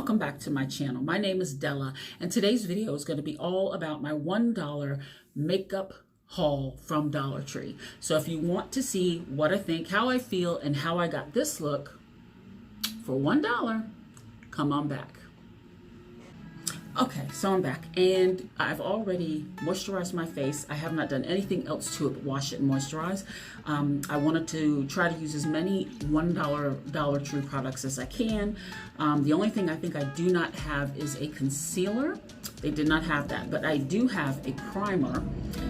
welcome back to my channel. My name is Della, and today's video is going to be all about my $1 makeup haul from Dollar Tree. So if you want to see what I think, how I feel, and how I got this look for $1, come on back. Okay, so I'm back, and I've already moisturized my face. I have not done anything else to it but wash it and moisturize. I wanted to try to use as many $1 Dollar Tree products as I can. The only thing I think I do not have is a concealer. They did not have that, but I do have a primer.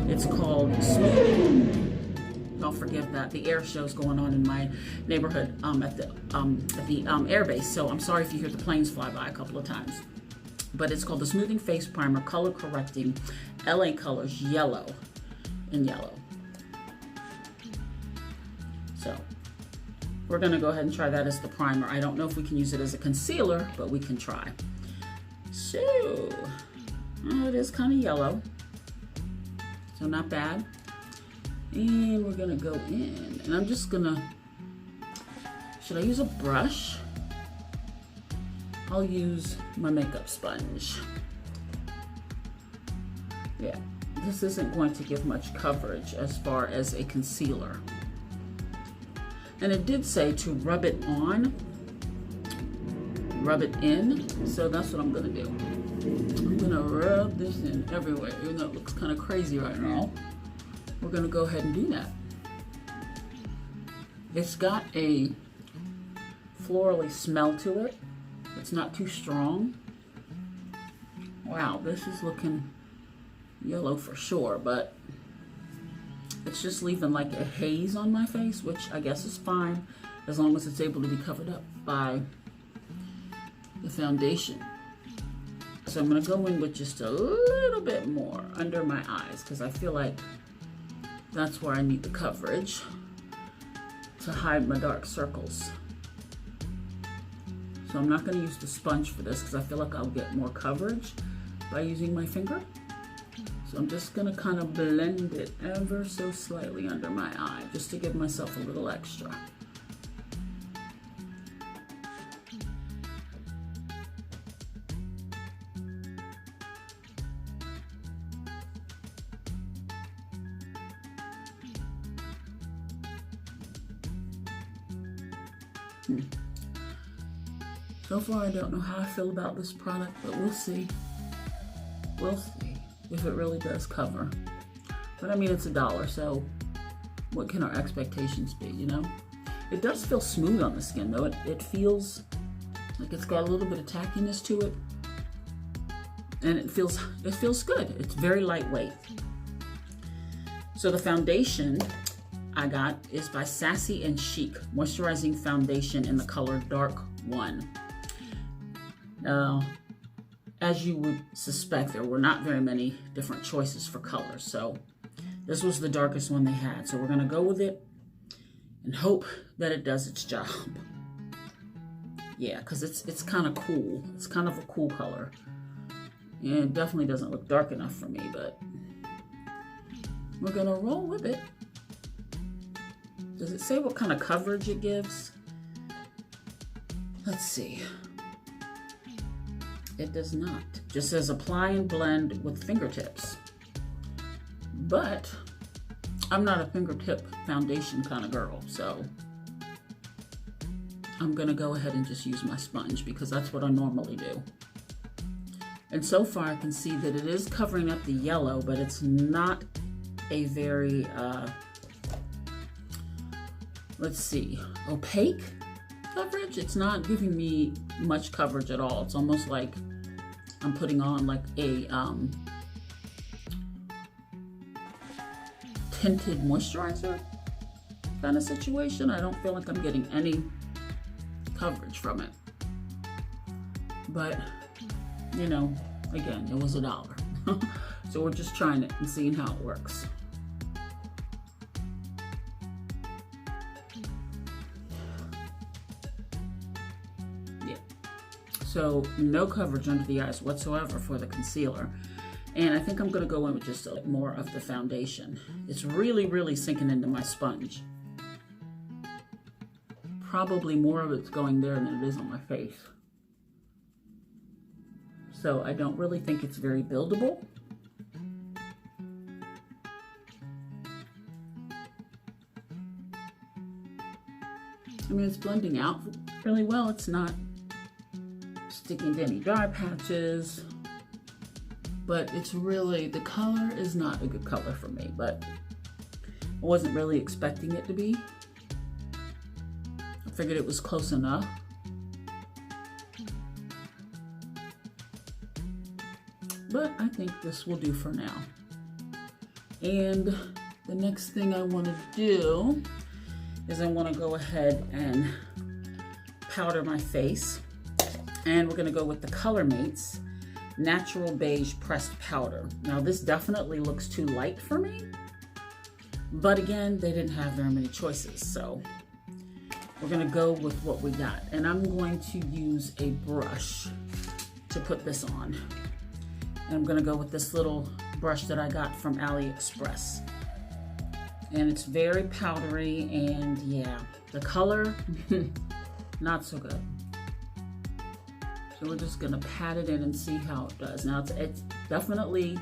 It's called Smooth. Don't forgive that. The air show's going on in my neighborhood at the air base, so I'm sorry if you hear the planes fly by a couple of times. But it's called the Smoothing Face Primer, Color Correcting, LA Colors Yellow in Yellow. So we're going to go ahead and try that as the primer. I don't know if we can use it as a concealer, but we can try. So it is kind of yellow, so not bad. And we're going to go in, and I'm just going to, should I use a brush? I'll use my makeup sponge. Yeah, this isn't going to give much coverage as far as a concealer. And it did say to rub it on, rub it in, so that's what I'm gonna do. I'm gonna rub this in everywhere, even though it looks kind of crazy right now. We're gonna go ahead and do that. It's got a florally smell to it. It's not too strong. Wow, this is looking yellow for sure, but it's just leaving like a haze on my face, which I guess is fine as long as it's able to be covered up by the foundation. So I'm gonna go in with just a little bit more under my eyes because I feel like that's where I need the coverage to hide my dark circles. So I'm not going to use the sponge for this because I feel like I'll get more coverage by using my finger. So I'm just going to kind of blend it ever so slightly under my eye just to give myself a little extra. So far, I don't know how I feel about this product, but we'll see. We'll see if it really does cover. But I mean, it's $1, so what can our expectations be, you know? It does feel smooth on the skin, though. It feels like it's got a little bit of tackiness to it. And it feels good. It's very lightweight. So the foundation I got is by Sassy and Chic, Moisturizing Foundation in the color Dark 1. Now, as you would suspect, there were not very many different choices for colors, so this was the darkest one they had. So we're going to go with it and hope that it does its job. Yeah, because it's kind of cool. It's kind of a cool color. And it definitely doesn't look dark enough for me, but we're going to roll with it. Does it say what kind of coverage it gives? Let's see. It does not. Just says apply and blend with fingertips. But I'm not a fingertip foundation kind of girl, so I'm gonna go ahead and just use my sponge because that's what I normally do. And so far I can see that it is covering up the yellow, but it's not a very, let's see, opaque coverage. It's not giving me much coverage at all. It's almost like I'm putting on like a tinted moisturizer kind of situation. I don't feel like I'm getting any coverage from it. But, you know, again, it was $1. So we're just trying it and seeing how it works. So no coverage under the eyes whatsoever for the concealer. And I think I'm gonna go in with just a little more of the foundation. It's really, really sinking into my sponge. Probably more of it's going there than it is on my face. So I don't really think it's very buildable. I mean, it's blending out really well. It's not sticking to any dry patches, but it's really, the color is not a good color for me, but I wasn't really expecting it to be. I figured it was close enough. But I think this will do for now. And the next thing I want to do is I want to go ahead and powder my face. And we're going to go with the Color Mates Natural Beige Pressed Powder. Now this definitely looks too light for me, but again, they didn't have very many choices, so we're going to go with what we got. And I'm going to use a brush to put this on. And I'm going to go with this little brush that I got from AliExpress. And it's very powdery, and yeah, the color, not so good. So we're just gonna pat it in and see how it does. Now it's definitely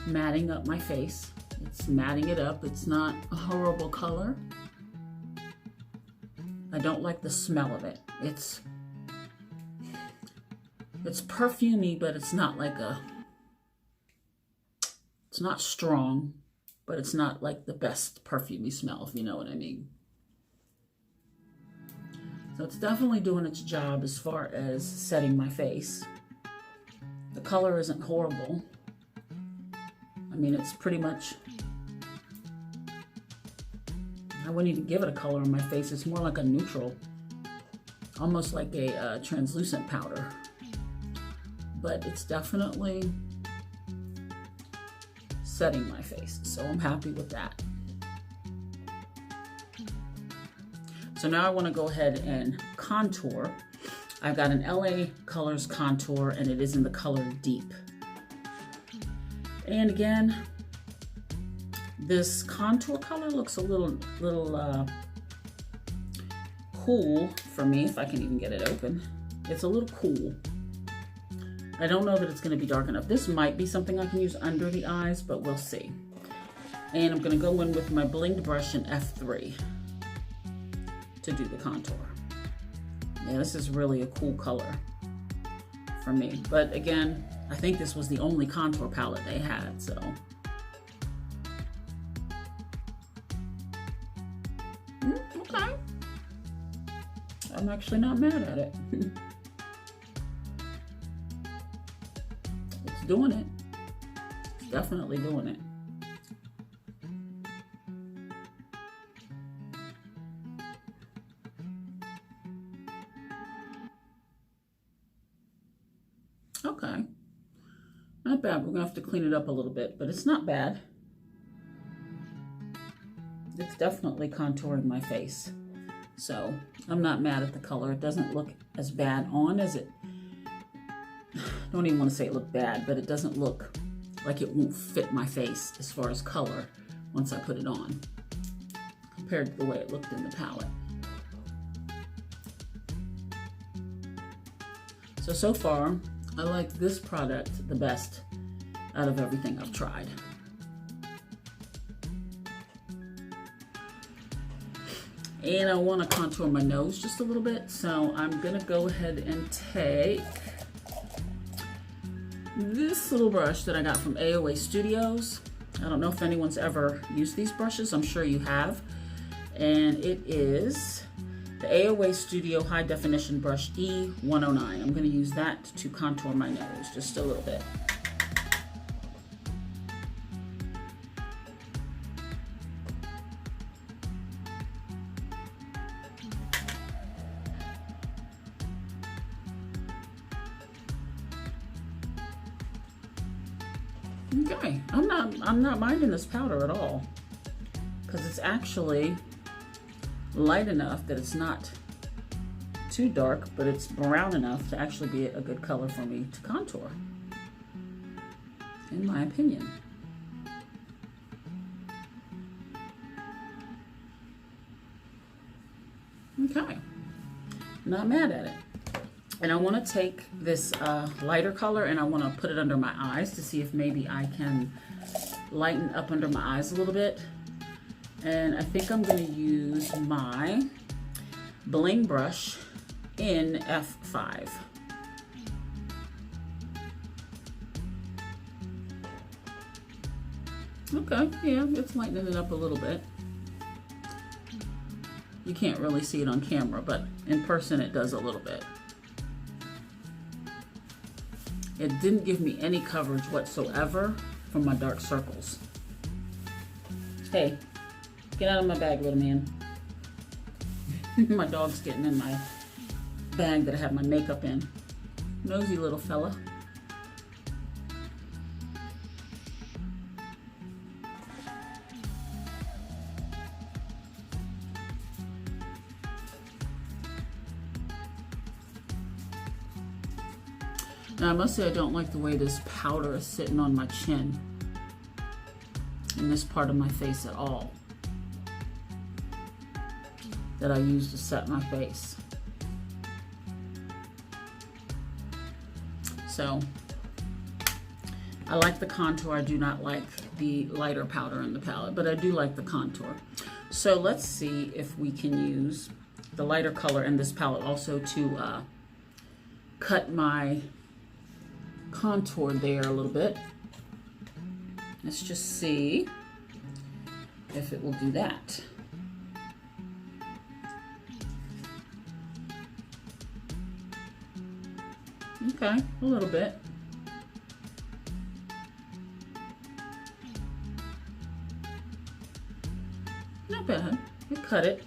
matting up my face. It's matting it up. It's not a horrible color. I don't like the smell of it. It's perfumey, but it's not like it's not strong, but it's not like the best perfumey smell, if you know what I mean. So it's definitely doing its job as far as setting my face. The color isn't horrible. I mean, it's pretty much, I wouldn't even give it a color on my face. It's more like a neutral, almost like a translucent powder. But it's definitely setting my face, so I'm happy with that. So now I want to go ahead and contour. I've got an LA Colors contour, and it is in the color Deep. And again, this contour color looks a little cool for me, if I can even get it open. It's a little cool. I don't know that it's going to be dark enough. This might be something I can use under the eyes, but we'll see. And I'm going to go in with my blinged brush in F3 to do the contour. Yeah, this is really a cool color for me. But again, I think this was the only contour palette they had, so. Okay. I'm actually not mad at it. It's doing it. It's definitely doing it. Okay, not bad. We're gonna have to clean it up a little bit, but it's not bad. It's definitely contouring my face. So I'm not mad at the color. It doesn't look as bad on as it, I don't even want to say it looked bad, but it doesn't look like it won't fit my face as far as color once I put it on, compared to the way it looked in the palette. So far, I like this product the best out of everything I've tried. And I want to contour my nose just a little bit, so I'm gonna go ahead and take this little brush that I got from AOA Studios. I don't know if anyone's ever used these brushes. I'm sure you have. And it is the AOA Studio High Definition Brush E109. I'm going to use that to contour my nose just a little bit. Okay, I'm not minding this powder at all, because it's actually light enough that it's not too dark, but it's brown enough to actually be a good color for me to contour, in my opinion. Okay, not mad at it. And I want to take this lighter color and I want to put it under my eyes to see if maybe I can lighten up under my eyes a little bit. And I think I'm going to use my bling brush in F5. Okay, yeah, it's lightening it up a little bit. You can't really see it on camera, but in person it does a little bit. It didn't give me any coverage whatsoever from my dark circles. Hey, get out of my bag, little man. My dog's getting in my bag that I have my makeup in. Nosy little fella. Now I must say I don't like the way this powder is sitting on my chin in this part of my face at all that I use to set my face. So I like the contour. I do not like the lighter powder in the palette, but I do like the contour. So let's see if we can use the lighter color in this palette also to cut my contour there a little bit. Let's just see if it will do that. Okay, a little bit. Not bad. You cut it.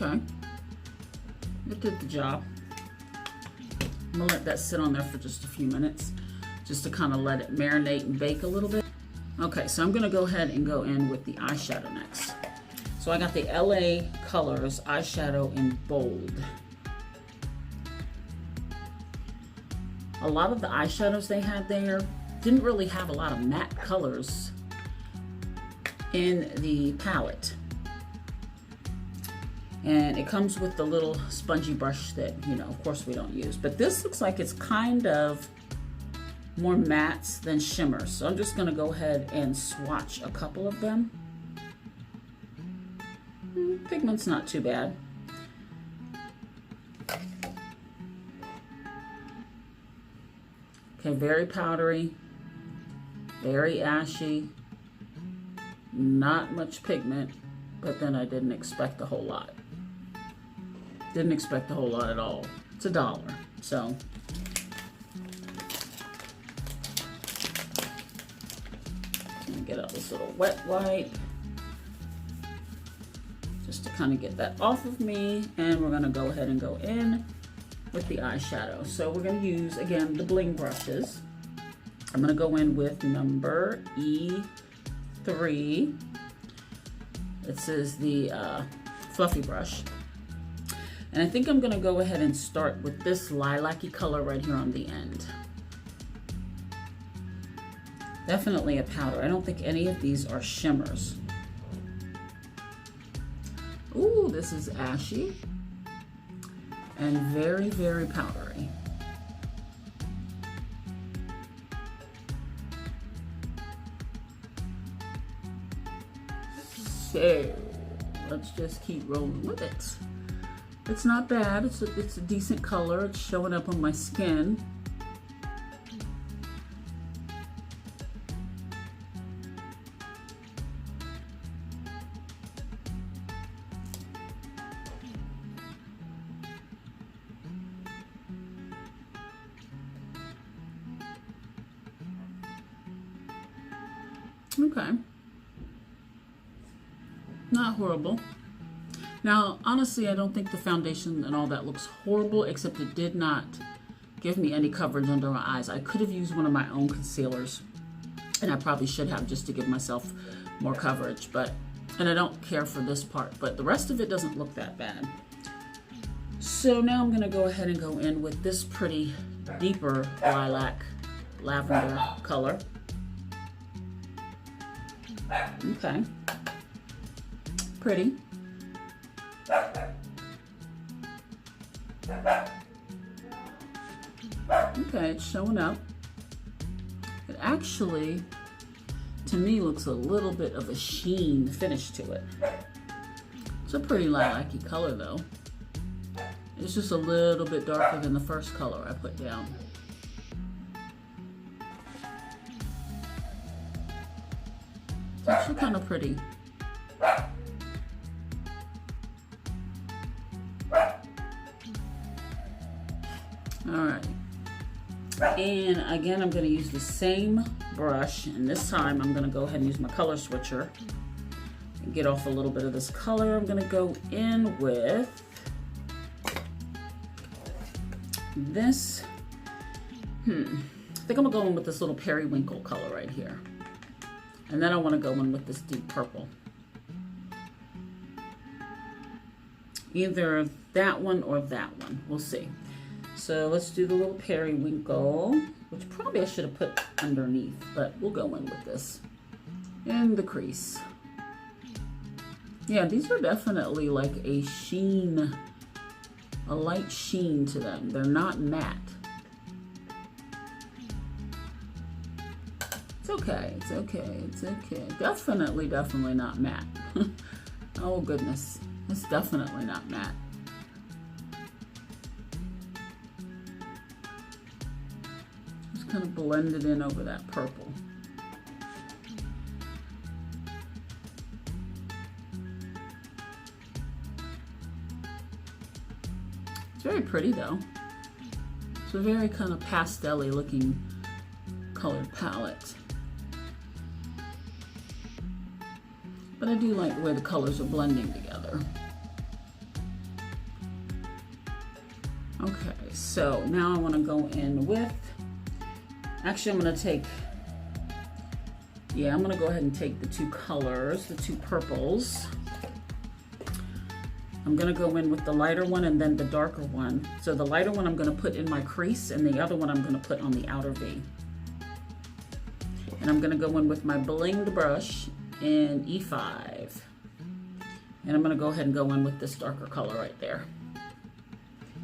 Okay, it did the job. I'm gonna let that sit on there for just a few minutes, just to kind of let it marinate and bake a little bit. Okay, so I'm gonna go ahead and go in with the eyeshadow next. So I got the LA Colors eyeshadow in bold. A lot of the eyeshadows they had there didn't really have a lot of matte colors in the palette. And it comes with the little spongy brush that, you know, of course we don't use. But this looks like it's kind of more mattes than shimmers. So I'm just gonna go ahead and swatch a couple of them. Pigment's not too bad. Okay, very powdery, very ashy, not much pigment, but then I didn't expect a whole lot. Didn't expect a whole lot at all. It's $1, so. I'm gonna get out this little wet wipe, just to kind of get that off of me, and we're gonna go ahead and go in with the eyeshadow. So we're gonna use, again, the bling brushes. I'm gonna go in with number E3. This is the fluffy brush. And I think I'm gonna go ahead and start with this lilac-y color right here on the end. Definitely a powder. I don't think any of these are shimmers. Ooh, this is ashy and very, very powdery. So let's just keep rolling with it. It's not bad. It's a decent color. It's showing up on my skin. Okay. Not horrible. Now, honestly, I don't think the foundation and all that looks horrible, except it did not give me any coverage under my eyes. I could have used one of my own concealers, and I probably should have, just to give myself more coverage, but And I don't care for this part, but the rest of it doesn't look that bad. So now I'm gonna go ahead and go in with this pretty deeper lilac lavender color. Okay, pretty. Okay, it's showing up. It actually, to me, looks a little bit of a sheen finish to it. It's a pretty lilac-y color though. It's just a little bit darker than the first color I put down. It's actually kind of pretty. Alright. And again, I'm going to use the same brush, and this time I'm going to go ahead and use my color switcher and get off a little bit of this color. I'm going to go in with this, I think I'm gonna go in with this little periwinkle color right here. And then I wanna go in with this deep purple. Either that one or that one, we'll see. So let's do the little periwinkle, which probably I should have put underneath, but we'll go in with this in the crease. Yeah, these are definitely like a sheen, a light sheen to them. They're not matte. It's okay, it's okay, it's okay. Definitely not matte. Oh goodness, it's definitely not matte. Just kind of blend it in over that purple. It's very pretty though. It's a very kind of pastel-y looking colored palette. But I do like the way the colors are blending together. Okay, so now I want to go in with, actually I'm going to take, I'm going to go ahead and take the two colors, the two purples. I'm going to go in with the lighter one and then the darker one. So the lighter one I'm going to put in my crease, and the other one I'm going to put on the outer V. And I'm going to go in with my blinged brush in E5. And I'm going to go ahead and go in with this darker color right there.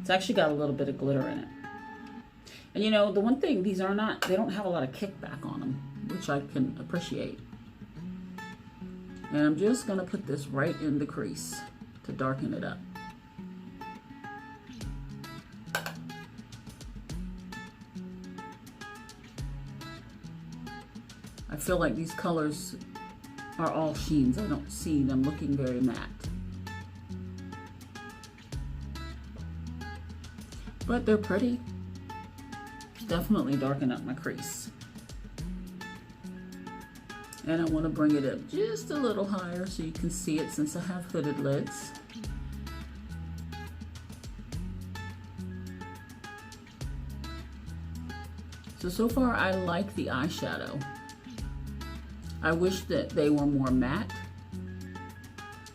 It's actually got a little bit of glitter in it. And you know, the one thing, these are not, they don't have a lot of kickback on them, which I can appreciate. And I'm just going to put this right in the crease to darken it up. I feel like these colors are all sheens. I don't see them looking very matte. But they're pretty. Definitely darken up my crease. And I want to bring it up just a little higher so you can see it, since I have hooded lids. So far I like the eyeshadow. I wish that they were more matte,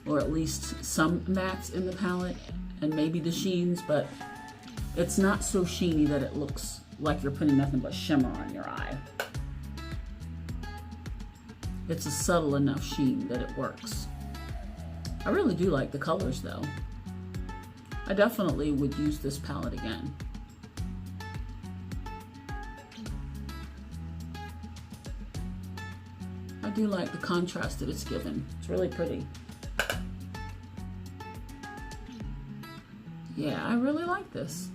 or at least some mattes in the palette, and maybe the sheens, but it's not so sheeny that it looks like you're putting nothing but shimmer on your eye. It's a subtle enough sheen that it works. I really do like the colors though. I definitely would use this palette again. I do like the contrast that it's given. It's really pretty. Yeah, I really like this.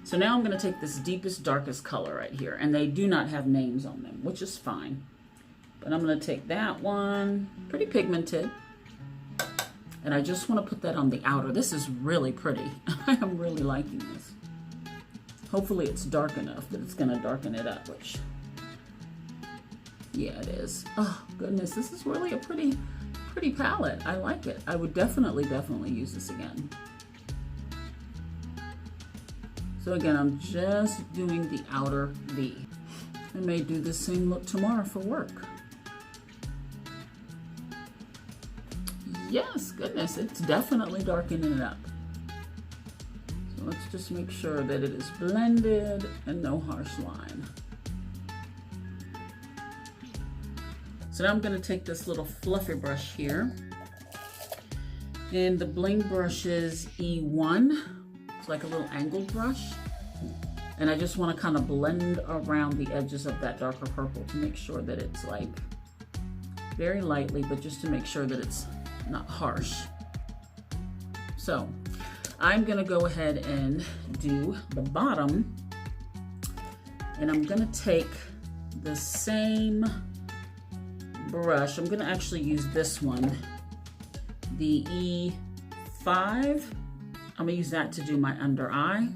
So now I'm going to take this deepest, darkest color right here, and they do not have names on them, which is fine. But I'm going to take that one, pretty pigmented, and I just want to put that on the outer. This is really pretty. I am really liking this. Hopefully it's dark enough that it's going to darken it up, which, yeah, it is. Oh, goodness, this is really a pretty palette. I like it. I would definitely use this again. So again, I'm just doing the outer V. I may do the same look tomorrow for work. Yes, goodness, it's definitely darkening it up. So let's just make sure that it is blended and no harsh line. So now I'm going to take this little fluffy brush here, and the bling brush is E1. It's like a little angled brush, and I just want to kind of blend around the edges of that darker purple to make sure that it's like very lightly, but just to make sure that it's not harsh. So I'm going to go ahead and do the bottom, and I'm going to take the same brush. I'm going to actually use this one, the E5. I'm going to use that to do my under eye.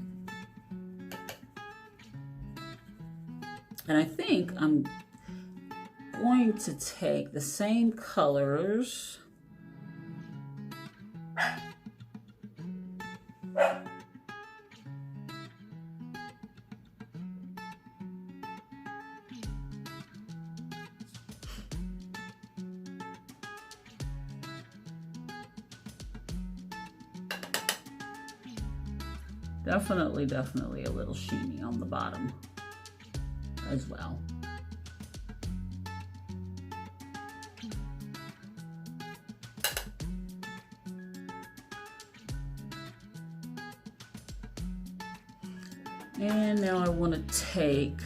And I think I'm going to take the same colors . Definitely a little sheeny on the bottom as well. And now I want to take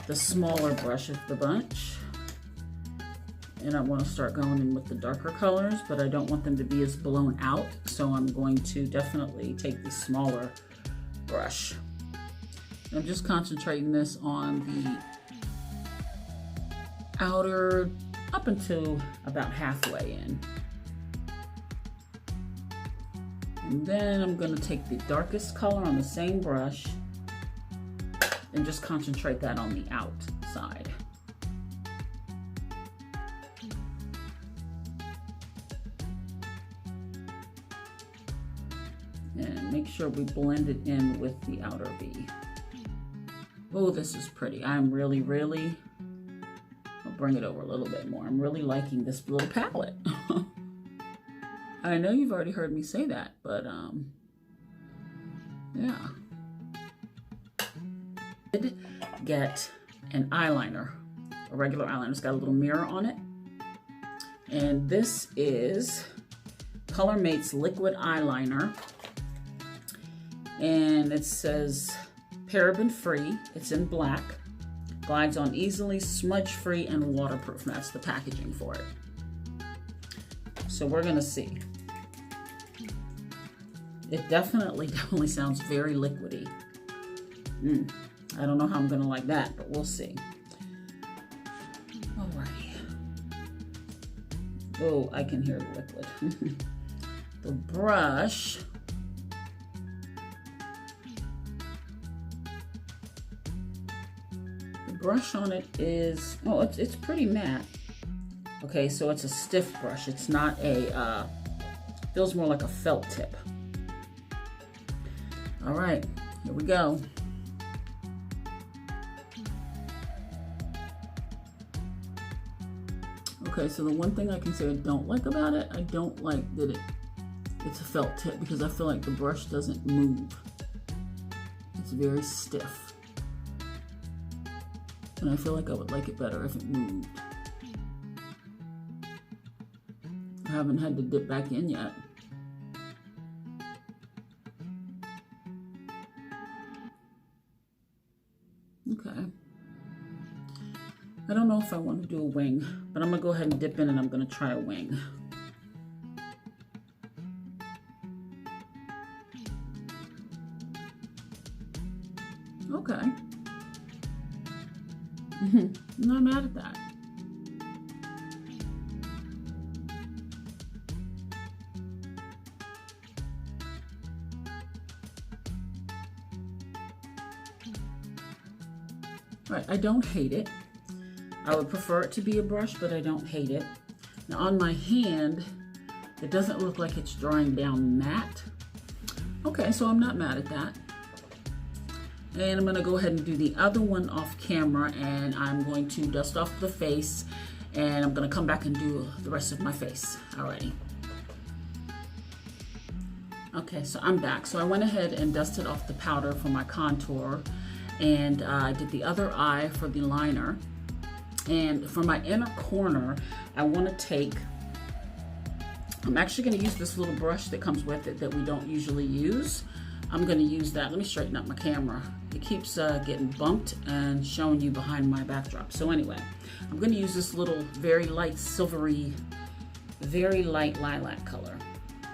the smaller brush of the bunch, and I want to start going in with the darker colors, but I don't want them to be as blown out, so I'm going to definitely take the smaller brush. I'm just concentrating this on the outer up until about halfway in. And then I'm going to take the darkest color on the same brush and just concentrate that on the outside. And make sure we blend it in with the outer V. Oh, this is pretty. I'm really, I'll bring it over a little bit more. I'm really liking this little palette. I know you've already heard me say that, but yeah. I did get an eyeliner, a regular eyeliner. It's got a little mirror on it. And this is Color Mates Liquid Eyeliner. And it says paraben free. It's in black. Glides on easily, smudge free, and waterproof. And that's the packaging for it. So we're gonna see. It definitely sounds very liquidy. I don't know how I'm gonna like that, but we'll see. Alrighty. Oh, I can hear the liquid. The brush. The brush on it is, oh, it's pretty matte. Okay, so it's a stiff brush. It's not a, feels more like a felt tip. All right, here we go. Okay, so the one thing I can say I don't like about it, I don't like that it's a felt tip, because I feel like the brush doesn't move. It's very stiff. And I feel like I would like it better if it moved. I haven't had to dip back in yet. Okay. I don't know if I want to do a wing, but I'm going to go ahead and dip in and I'm going to try a wing. Okay. I'm not mad at that. Right, I don't hate it. I would prefer it to be a brush, but I don't hate it. Now on my hand, it doesn't look like it's drying down matte. Okay, so I'm not mad at that. And I'm gonna go ahead and do the other one off camera, and I'm going to dust off the face, and I'm gonna come back and do the rest of my face. Alrighty. Okay, so I'm back. So I went ahead and dusted off the powder for my contour, and I did the other eye for the liner. And for my inner corner, I wanna take, I'm actually gonna use this little brush that comes with it that we don't usually use. I'm gonna use that. Let me straighten up my camera. It keeps getting bumped and showing you behind my backdrop. So anyway, I'm gonna use this little very light silvery, very light lilac color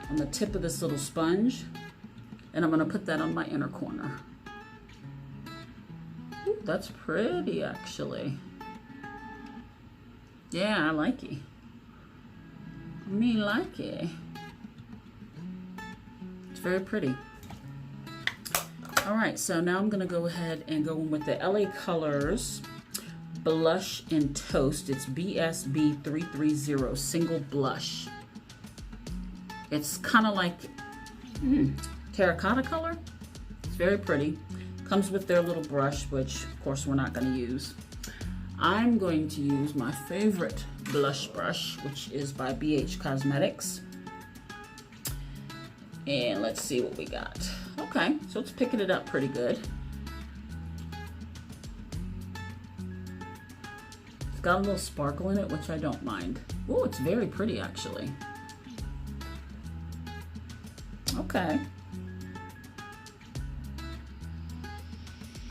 on the tip of this little sponge, and I'm gonna put that on my inner corner. Ooh, that's pretty actually. Yeah, I like it. Me like it. It's very pretty. All right, so now I'm gonna go ahead and go in with the LA Colors Blush in Toast. It's BSB 330 Single Blush. It's kind of like terracotta color. It's very pretty. Comes with their little brush, which of course we're not gonna use. I'm going to use my favorite blush brush, which is by BH Cosmetics. And let's see what we got. Okay, so it's picking it up pretty good. It's got a little sparkle in it, which I don't mind. Oh, it's very pretty actually. Okay.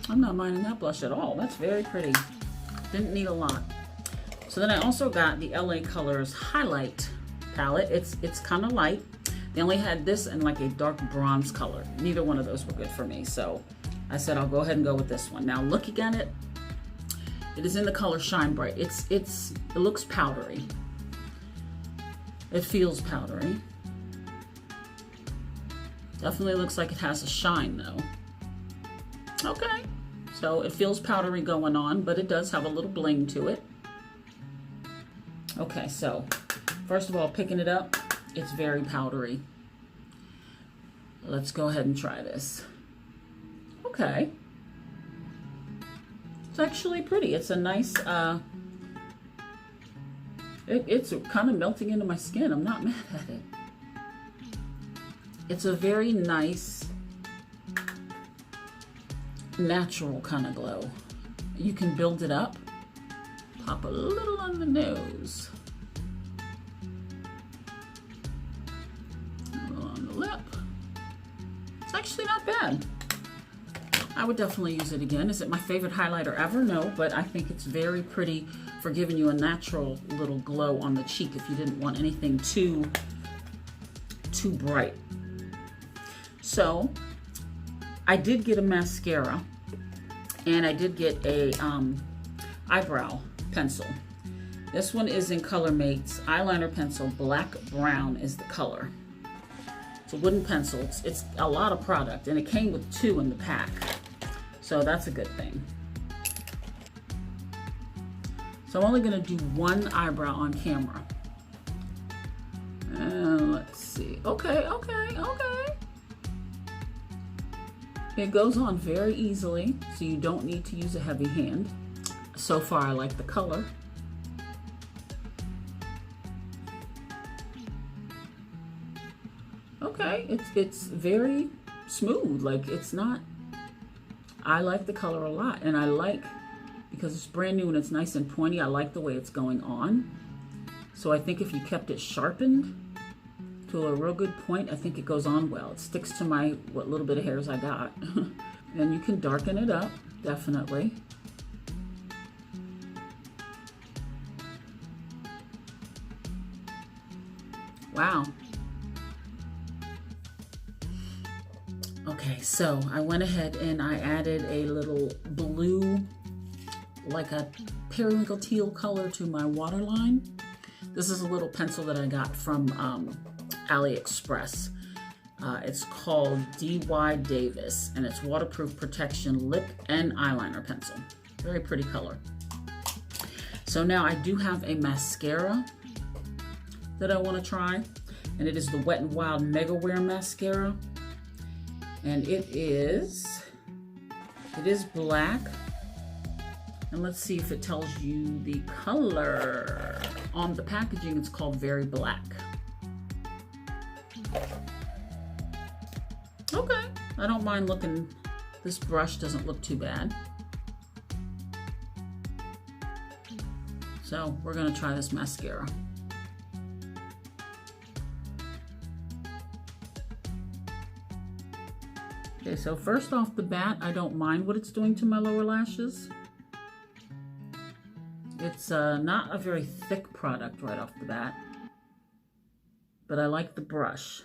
I'm not minding that blush at all. That's very pretty. Didn't need a lot. So then I also got the LA Colors Highlight palette. It's kind of light. They only had this in like a dark bronze color. Neither one of those were good for me. So I said I'll go ahead and go with this one. Now looking at it, it is in the color Shine Bright. It looks powdery. It feels powdery. Definitely looks like it has a shine though. Okay, so it feels powdery going on, but it does have a little bling to it. Okay, so first of all, picking it up, it's very powdery. Let's go ahead and try this. Okay. It's actually pretty. It's a nice, it's kind of melting into my skin. I'm not mad at it. It's a very nice, natural kind of glow. You can build it up. Pop a little on the nose. A little on the lip. It's actually not bad. I would definitely use it again. Is it my favorite highlighter ever? No, but I think it's very pretty for giving you a natural little glow on the cheek if you didn't want anything too bright. So I did get a mascara, and I did get a eyebrow pencil. This one is in Color Mates eyeliner pencil. Black Brown is the color. It's a wooden pencil. It's a lot of product, and it came with 2 in the pack, so that's a good thing. So I'm only going to do one eyebrow on camera. And let's see. Okay. It goes on very easily, so you don't need to use a heavy hand. So far, I like the color. Okay, it's very smooth. Like, it's not, I like the color a lot, and I like, because it's brand new and it's nice and pointy, I like the way it's going on. So I think if you kept it sharpened to a real good point, I think it goes on well. It sticks to what little bit of hairs I got. And you can darken it up, definitely. Wow. Okay, so I went ahead and I added a little blue, like a periwinkle teal color to my waterline. This is a little pencil that I got from AliExpress. It's called D.Y. Davis, and it's waterproof protection lip and eyeliner pencil. Very pretty color. So now I do have a mascara that I want to try, and it is the Wet n Wild Mega Wear Mascara, and it is It is black. And let's see if it tells you the color. On the packaging, it's called Very Black. Okay, I don't mind looking. This brush doesn't look too bad. So we're gonna try this mascara. Okay, so first off the bat, I don't mind what it's doing to my lower lashes. It's not a very thick product right off the bat, but I like the brush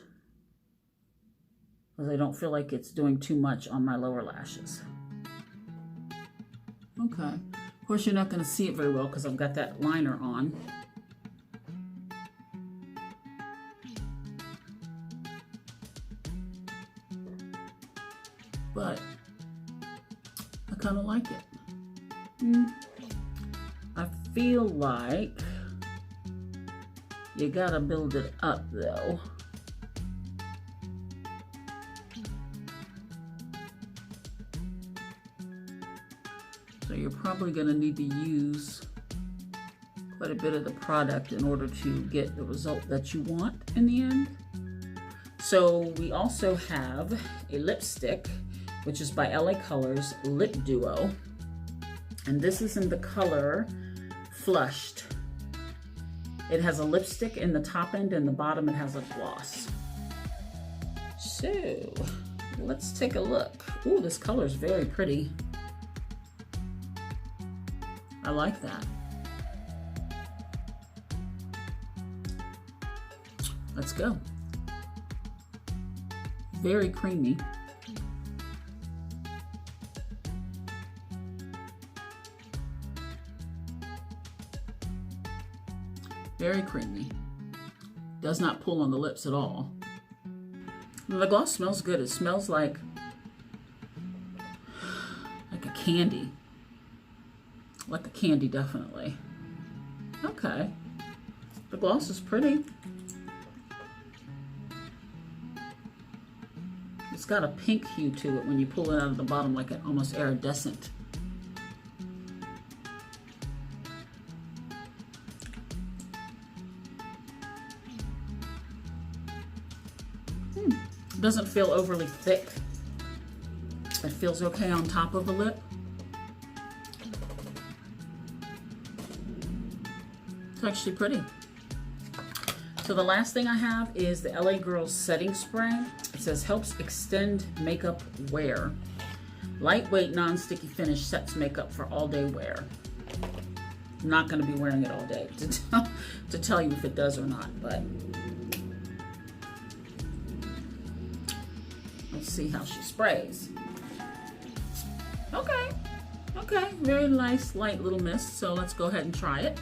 because I don't feel like it's doing too much on my lower lashes. Okay, of course you're not going to see it very well because I've got that liner on. But I kind of like it. I feel like you gotta build it up though. So you're probably gonna need to use quite a bit of the product in order to get the result that you want in the end. So we also have a lipstick, which is by LA Colors Lip Duo. And this is in the color Flushed. It has a lipstick in the top end and the bottom it has a gloss. So let's take a look. Ooh, this color is very pretty. I like that. Let's go. Very creamy. Very creamy. Does not pull on the lips at all. The gloss smells good. It smells like a candy. Like a candy, definitely. Okay. The gloss is pretty. It's got a pink hue to it when you pull it out of the bottom, like an almost iridescent. Doesn't feel overly thick. It feels okay on top of the lip. It's actually pretty. So the last thing I have is the LA Girls Setting Spray. It says helps extend makeup wear. Lightweight, non-sticky finish sets makeup for all day wear. I'm not gonna be wearing it all day to tell you if it does or not, but let's see how she sprays. Okay, very nice light little mist, so let's go ahead and try it.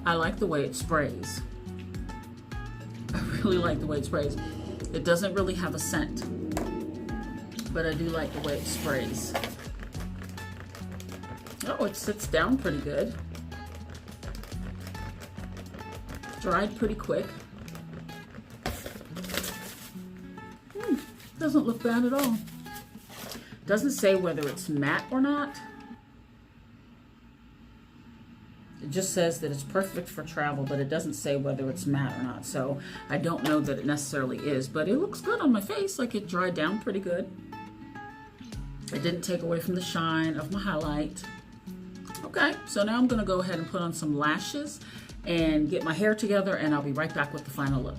I like the way it sprays. I really like the way it sprays. It doesn't really have a scent, but I do like the way it sprays. Oh, it sits down pretty good. Dried pretty quick. Doesn't look bad at all. Doesn't say whether it's matte or not. It just says that it's perfect for travel, but it doesn't say whether it's matte or not. So I don't know that it necessarily is, but it looks good on my face. Like it dried down pretty good. It didn't take away from the shine of my highlight. Okay, so now I'm gonna go ahead and put on some lashes and get my hair together, and I'll be right back with the final look.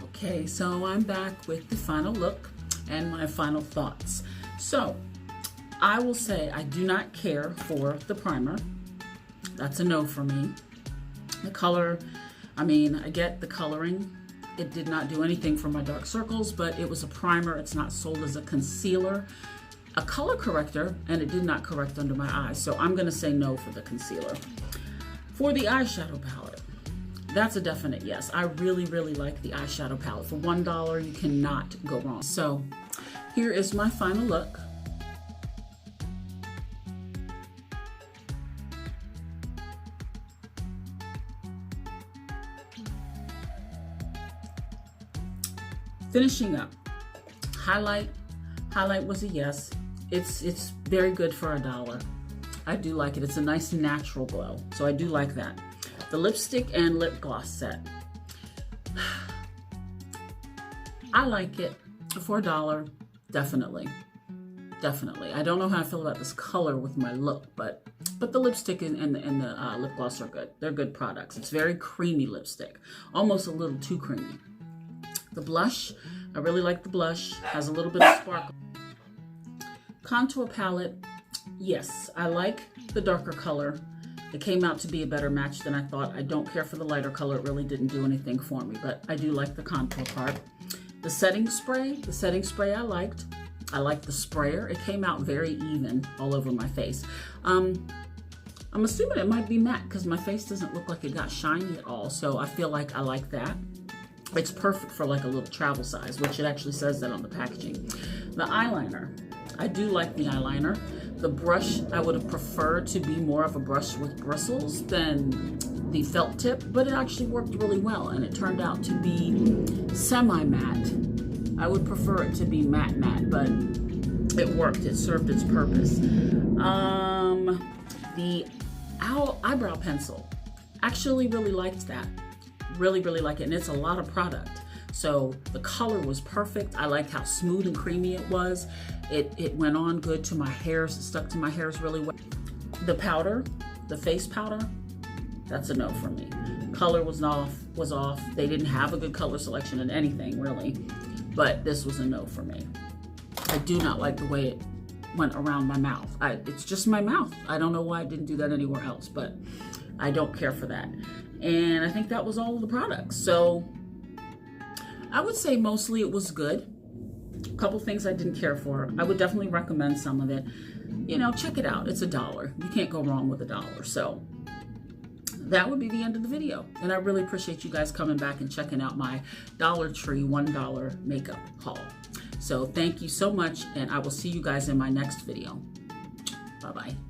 Okay, so I'm back with the final look and my final thoughts. So I will say I do not care for the primer. That's a no for me. The color, I mean, I get the coloring. It did not do anything for my dark circles, but it was a primer. It's not sold as a concealer. A color corrector, and it did not correct under my eyes. So I'm gonna say no for the concealer. For the eyeshadow palette, that's a definite yes. I really, really like the eyeshadow palette. For $1, you cannot go wrong. So here is my final look. Finishing up, highlight. Highlight was a yes. It's very good for $1. I do like it. It's a nice natural glow, so I do like that. The lipstick and lip gloss set. I like it for $1, definitely. Definitely. I don't know how I feel about this color with my look, but the lipstick and the lip gloss are good. They're good products. It's very creamy lipstick, almost a little too creamy. The blush, I really like the blush. Has a little bit of sparkle. Contour palette, yes, I like the darker color. It came out to be a better match than I thought. I don't care for the lighter color. It really didn't do anything for me, but I do like the contour part. The setting spray I liked. I liked the sprayer. It came out very even all over my face. I'm assuming it might be matte because my face doesn't look like it got shiny at all, so I feel like I like that. It's perfect for like a little travel size, which it actually says that on the packaging. The eyeliner. I do like the eyeliner. The brush, I would have preferred to be more of a brush with bristles than the felt tip, but it actually worked really well, and it turned out to be semi-matte. I would prefer it to be matte, but it worked. It served its purpose. The eyebrow pencil. Actually really liked that. Really like it, and it's a lot of product. So the color was perfect. I liked how smooth and creamy it was. It went on good to my hairs. It stuck to my hairs really well. The powder, the face powder, that's a no for me. Color was off. They didn't have a good color selection in anything really, but this was a no for me. I do not like the way it went around my mouth. It's just my mouth. I don't know why I didn't do that anywhere else, but I don't care for that. And I think that was all of the products. So I would say mostly it was good. A couple things I didn't care for. I would definitely recommend some of it. You know, check it out. It's $1. You can't go wrong with $1. So that would be the end of the video. And I really appreciate you guys coming back and checking out my Dollar Tree $1 makeup haul. So thank you so much, and I will see you guys in my next video. Bye-bye.